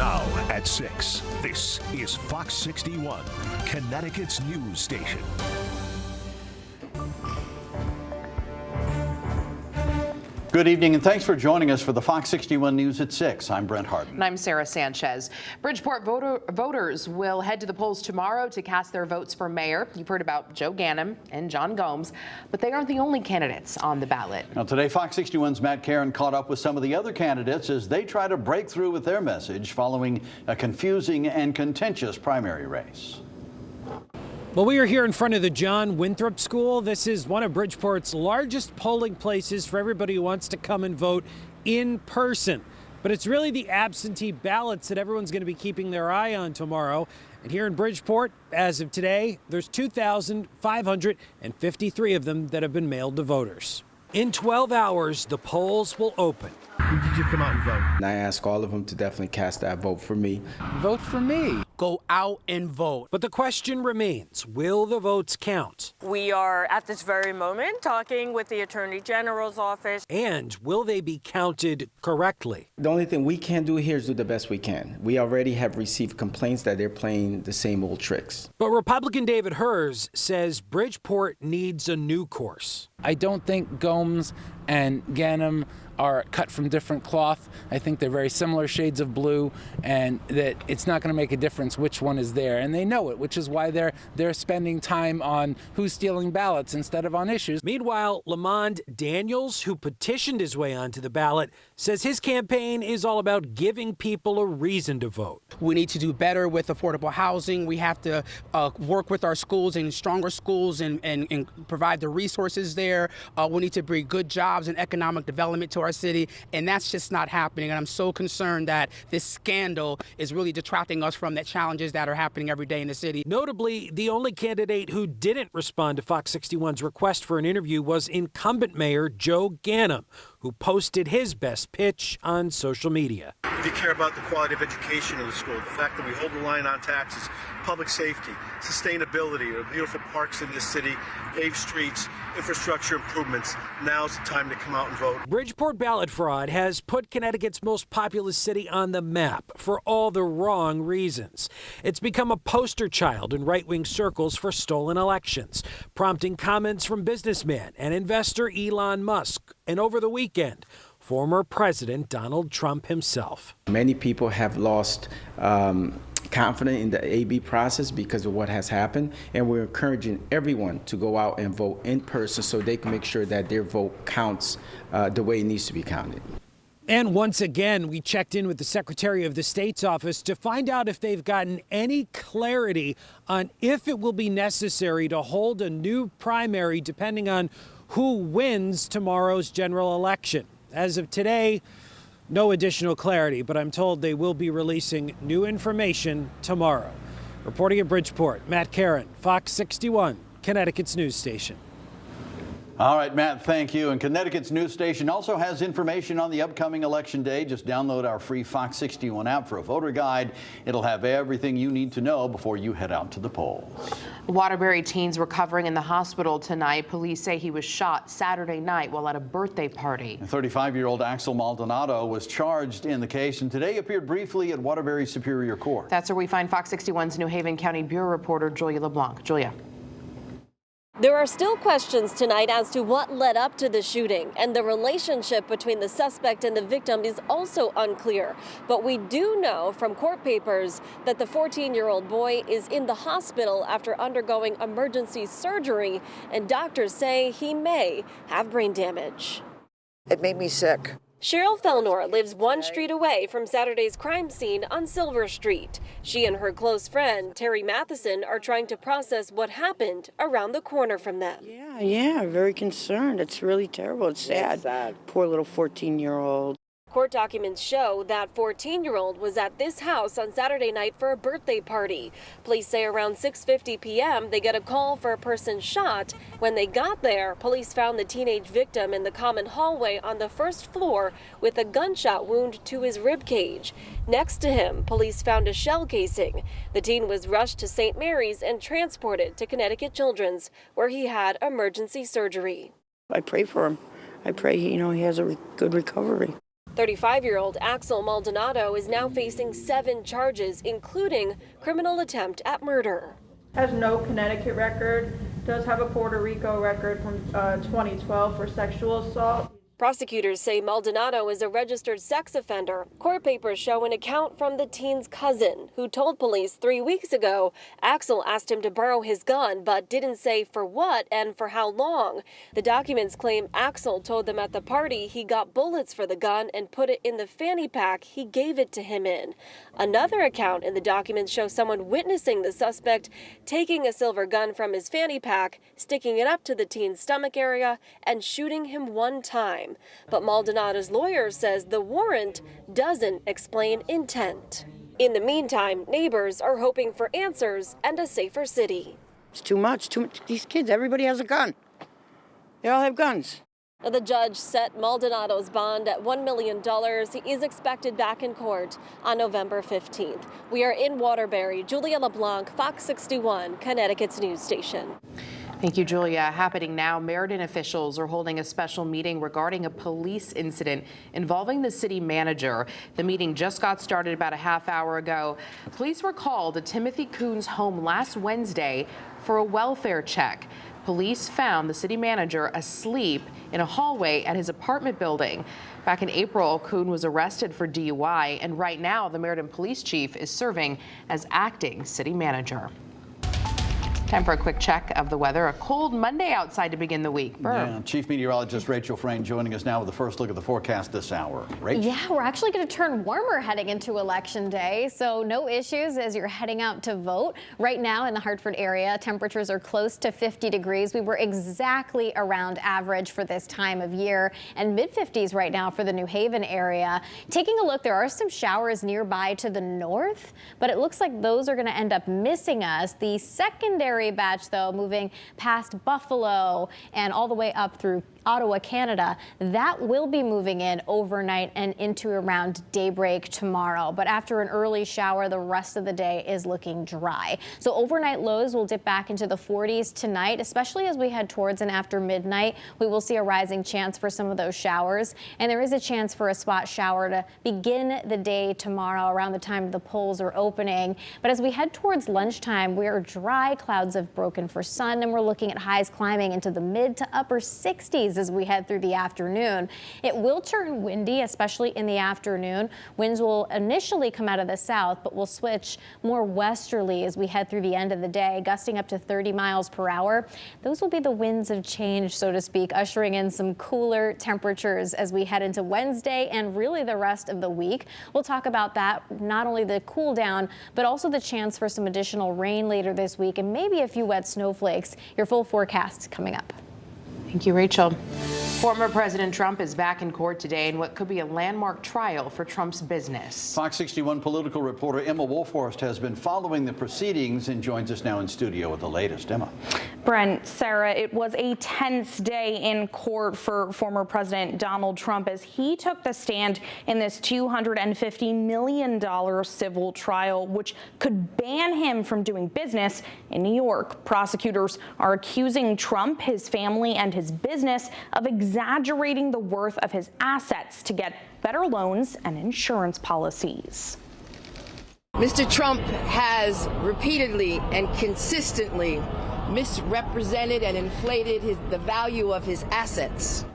Now at 6, this is Fox 61, Connecticut's news station. Good evening, and thanks for joining us for the Fox 61 News at 6. I'm Brent Harden. And I'm Sarah Sanchez. Bridgeport voters will head to the polls tomorrow to cast their votes for mayor. You've heard about Joe Ganim and John Gomes, but they aren't the only candidates on the ballot. Now today, Fox 61's Matt Caron caught up with some of the other candidates as they try to break through with their message following a confusing and contentious primary race. Well, we are here in front of the John Winthrop School. This is one of Bridgeport's largest polling places for everybody who wants to come and vote in person. But it's really the absentee ballots that everyone's going to be keeping their eye on tomorrow. And here in Bridgeport, as of today, there's 2,553 of them that have been mailed to voters. In 12 hours, the polls will open. Who did you come out and vote? And I ask all of them to definitely cast that vote for me. Vote for me. Go out and vote. But the question remains, will the votes count? We are at this very moment talking with the Attorney General's office. And will they be counted correctly? The only thing we can do here is do the best we can. We already have received complaints that they're playing the same old tricks. But Republican David Hers says Bridgeport needs a new course. I don't think Gomes and Ganim are cut from different cloth. I think they're very similar shades of blue, and that it's not going to make a difference which one is there. And they know it, which is why they're spending time on who's stealing ballots instead of on issues. Meanwhile, Lamond Daniels, who petitioned his way onto the ballot, says his campaign is all about giving people a reason to vote. We need to do better with affordable housing. We have to work with our schools and stronger schools and provide the resources there. We need to bring good jobs and economic development to our city, and that's just not happening. And I'm so concerned that this scandal is really detracting us from the challenges that are happening every day in the city. Notably, the only candidate who didn't respond to Fox 61's request for an interview was incumbent Mayor Joe Ganim, who posted his best pitch on social media. If you care about the quality of education in the school, the fact that we hold the line on taxes, public safety, sustainability, beautiful parks in this city, paved streets, infrastructure improvements, now's the time to come out and vote. Bridgeport ballot fraud has put Connecticut's most populous city on the map for all the wrong reasons. It's become a poster child in right-wing circles for stolen elections, prompting comments from businessman and investor Elon Musk. And over the weekend, former President Donald Trump himself. Many people have lost confidence in the AB process because of what has happened, and we're encouraging everyone to go out and vote in person so they can make sure that their vote counts the way it needs to be counted. And once again, we checked in with the Secretary of the State's office to find out if they've gotten any clarity on if it will be necessary to hold a new primary depending on who wins tomorrow's general election. As of today, no additional clarity, but I'm told they will be releasing new information tomorrow. Reporting in Bridgeport, Matt Caron, Fox 61, Connecticut's news station. All right, Matt, thank you. And Connecticut's news station also has information on the upcoming election day. Just download our free Fox 61 app for a voter guide. It'll have everything you need to know before you head out to the polls. Waterberry teens recovering in the hospital tonight. Police say he was shot Saturday night while at a birthday party. 35-year-old Axel Maldonado was charged in the case and today appeared briefly at Waterberry Superior Court. That's where we find Fox 61's New Haven County Bureau reporter Julia LeBlanc. Julia. There are still questions tonight as to what led up to the shooting, and the relationship between the suspect and the victim is also unclear. But we do know from court papers that the 14-year-old boy is in the hospital after undergoing emergency surgery, and doctors say he may have brain damage. It made me sick. Cheryl Fellnor lives one street away from Saturday's crime scene on Silver Street. She and her close friend, Terry Matheson, are trying to process what happened around the corner from them. Yeah, very concerned. It's really terrible. It's sad. Poor little 14-year-old. Court documents show that 14-year-old was at this house on Saturday night for a birthday party. Police say around 6:50 p.m. they get a call for a person shot. When they got there, police found the teenage victim in the common hallway on the first floor with a gunshot wound to his rib cage. Next to him, police found a shell casing. The teen was rushed to St. Mary's and transported to Connecticut Children's, where he had emergency surgery. I pray for him. I pray, he has a good recovery. 35-year-old Axel Maldonado is now facing 7 charges, including criminal attempt at murder. Has no Connecticut record, does have a Puerto Rico record from 2012 for sexual assault. Prosecutors say Maldonado is a registered sex offender. Court papers show an account from the teen's cousin, who told police 3 weeks ago Axel asked him to borrow his gun, but didn't say for what and for how long. The documents claim Axel told them at the party he got bullets for the gun and put it in the fanny pack he gave it to him in. Another account in the documents shows someone witnessing the suspect taking a silver gun from his fanny pack, sticking it up to the teen's stomach area, and shooting him 1 time. But Maldonado's lawyer says the warrant doesn't explain intent. In the meantime, neighbors are hoping for answers and a safer city. It's too much. These kids, everybody has a gun. They all have guns. The judge set Maldonado's bond at $1 million. He is expected back in court on November 15th. We are in Waterberry. Julia LeBlanc, Fox 61, Connecticut's news station. Thank you, Julia. Happening now, Meridan officials are holding a special meeting regarding a police incident involving the city manager. The meeting just got started about a half hour ago. Police were called to Timothy Kuhn's home last Wednesday for a welfare check. Police found the city manager asleep in a hallway at his apartment building. Back in April, Kuhn was arrested for DUI, and right now the Meridan police chief is serving as acting city manager. Time for a quick check of the weather. A cold Monday outside to begin the week. Yeah, Chief Meteorologist Rachel Frayne joining us now with the first look at the forecast this hour. Rachel? Yeah, we're actually going to turn warmer heading into Election Day, so no issues as you're heading out to vote. Right now in the Hartford area, temperatures are close to 50 degrees. We were exactly around average for this time of year, and mid-50s right now for the New Haven area. Taking a look, there are some showers nearby to the north, but it looks like those are going to end up missing us. The secondary batch, though, moving past Buffalo and all the way up through Ottawa, Canada, that will be moving in overnight and into around daybreak tomorrow. But after an early shower, the rest of the day is looking dry. So overnight lows will dip back into the 40s tonight, especially as we head towards and after midnight. We will see a rising chance for some of those showers, and there is a chance for a spot shower to begin the day tomorrow around the time the polls are opening. But as we head towards lunchtime, we are dry. Clouds have broken for sun, and we're looking at highs climbing into the mid to upper 60s as we head through the afternoon. It will turn windy, especially in the afternoon. Winds will initially come out of the south, but will switch more westerly as we head through the end of the day, gusting up to 30 miles per hour. Those will be the winds of change, so to speak, ushering in some cooler temperatures as we head into Wednesday and really the rest of the week. We'll talk about that, not only the cool down, but also the chance for some additional rain later this week and maybe a few wet snowflakes. Your full forecast coming up. Thank you, Rachel. Former President Trump is back in court today in what could be a landmark trial for Trump's business. Fox 61 political reporter Emma Wolforst has been following the proceedings and joins us now in studio with the latest. Emma. Brent, Sarah, it was a tense day in court for former President Donald Trump as he took the stand in this $250 million civil trial, which could ban him from doing business in New York. Prosecutors are accusing Trump, his family, and his business of exaggerating the worth of his assets to get better loans and insurance policies. Mr. Trump has repeatedly and consistently misrepresented and inflated the value of his assets.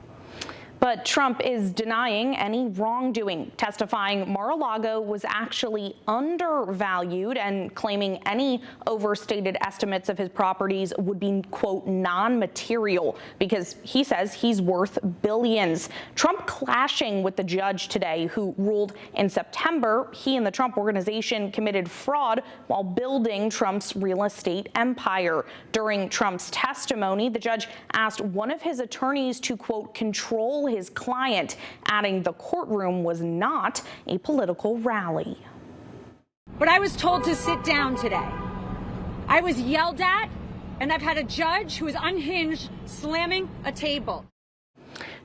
But Trump is denying any wrongdoing, testifying Mar-a-Lago was actually undervalued and claiming any overstated estimates of his properties would be, quote, non-material because he says he's worth billions. Trump clashing with the judge today who ruled in September he and the Trump organization committed fraud while building Trump's real estate empire. During Trump's testimony, the judge asked one of his attorneys to, quote, control his client, adding the courtroom was not a political rally. But I was told to sit down today. I was yelled at, and I've had a judge who is unhinged slamming a table.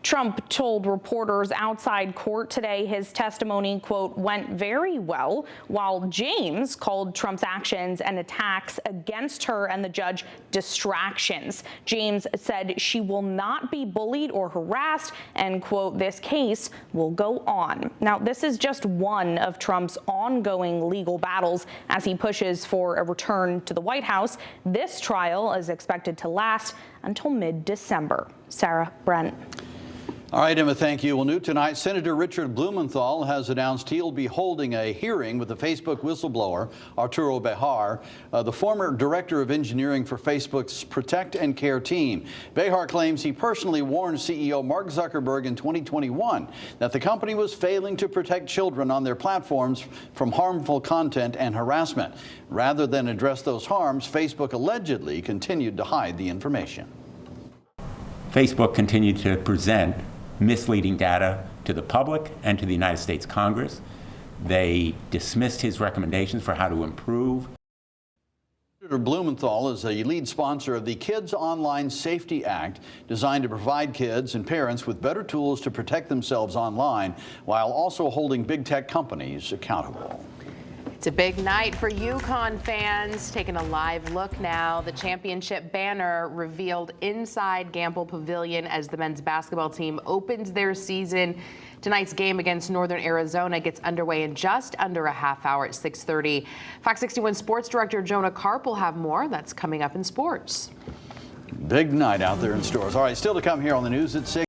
Trump told reporters outside court today his testimony, quote, went very well, while James called Trump's actions and attacks against her and the judge distractions. James said she will not be bullied or harassed and, quote, this case will go on. Now, this is just one of Trump's ongoing legal battles as he pushes for a return to the White House. This trial is expected to last until mid-December. Sarah, Brent. All right, Emma, thank you. Well, new tonight, Senator Richard Blumenthal has announced he'll be holding a hearing with the Facebook whistleblower, Arturo Bejar, the former director of engineering for Facebook's Protect and Care team. Bejar claims he personally warned CEO Mark Zuckerberg in 2021 that the company was failing to protect children on their platforms from harmful content and harassment. Rather than address those harms, Facebook allegedly continued to hide the information. Facebook continued to present misleading data to the public and to the United States Congress. They dismissed his recommendations for how to improve. Senator Blumenthal is a lead sponsor of the Kids Online Safety Act, designed to provide kids and parents with better tools to protect themselves online while also holding big tech companies accountable. It's a big night for UConn fans. Taking a live look now. The championship banner revealed inside Gamble Pavilion as the men's basketball team opens their season. Tonight's game against Northern Arizona gets underway in just under a half hour at 6:30. Fox 61 Sports Director Jonah Karp will have more. That's coming up in sports. Big night out there in stores. All right, still to come here on the news at 6.